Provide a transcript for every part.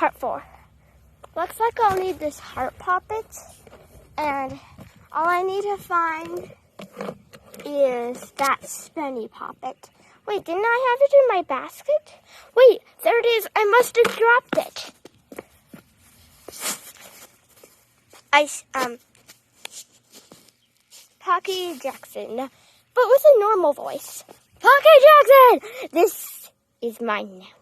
part 4. Looks like I'll need this heart poppet, and all I need to find is that spinny poppet. Wait, didn't I have it in my basket? Wait, there it is. I must have dropped it. Pocky Jackson, but with a normal voice. Pocky Jackson! This is mine now.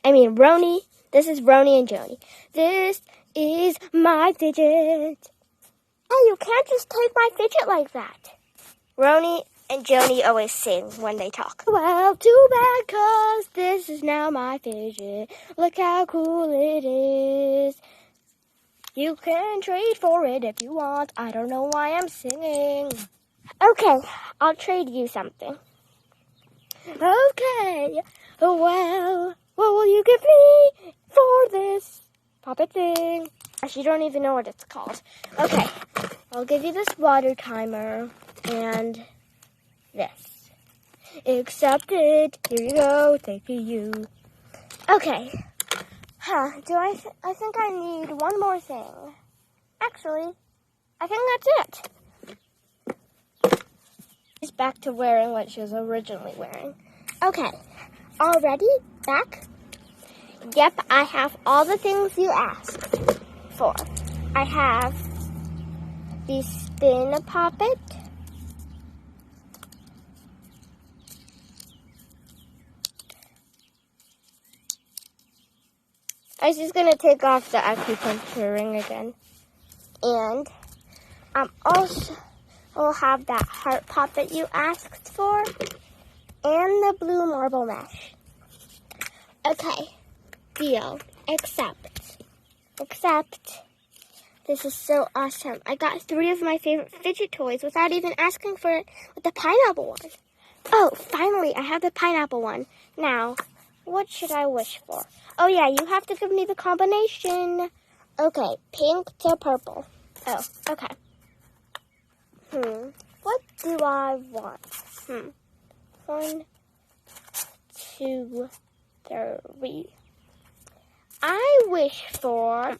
I mean, Roni. This is Roni and Joni. This is my fidget. Hey, you can't just take my fidget like that. Roni and Joni always sing when they talk. Well, too bad, 'cause this is now my fidget. Look how cool it is. You can trade for it if you want. I don't know why I'm singing. Okay, I'll trade you something. Okay, well, what will you give me for this poppet thing? Actually, you don't even know what it's called. Okay, I'll give you this water timer and this. Accept it. Here you go. Thank you. Okay. I think I need one more thing. Actually, I think that's it. She's back to wearing what she was originally wearing. Okay. All ready? Back? Yep, I have all the things you asked for. I have the spin poppet. I was just going to take off the acupuncture ring again. And I'm also will have that heart poppet you asked for and the blue marble mesh. Okay, deal. Accept. This is so awesome. I got 3 of my favorite fidget toys without even asking for it with the pineapple one. Oh, finally, I have the pineapple one. Now, what should I wish for? Oh, yeah, you have to give me the combination. Okay, pink to purple. Oh, okay. What do I want? 1, 2, 3. I wish for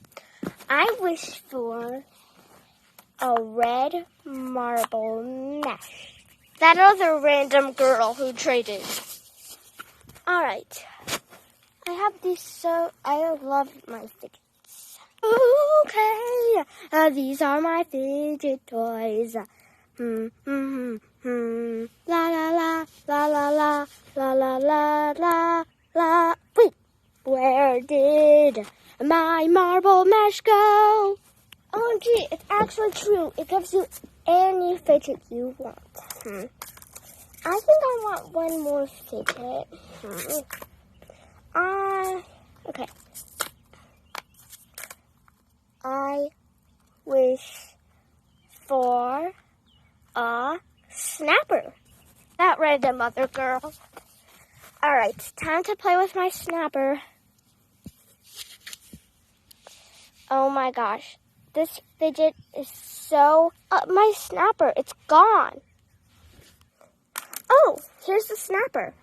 a red marble mesh. That other random girl who traded. All right. I love my fidgets. Okay, these are my fidget toys. La la la, la la la, la la la la la. Wait, where did my marble mesh go? Oh gee, it's actually true. It gives you any fidget you want. I think I want one more fidget. Okay. I wish for a snapper. That random other girl. All right, time to play with my snapper. Oh my gosh, this fidget is so... my snapper, it's gone. Oh, here's the snapper.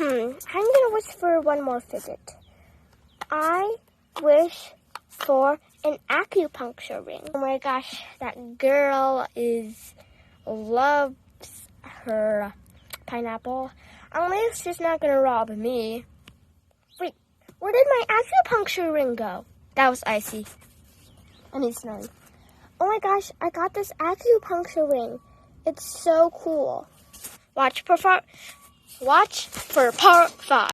I'm gonna wish for one more fidget. I wish for an acupuncture ring. Oh my gosh, that girl loves her pineapple. At least she's not gonna rob me. Wait, where did my acupuncture ring go? That was Icy. And he's snoring. Oh my gosh, I got this acupuncture ring. It's so cool. Watch for part 5.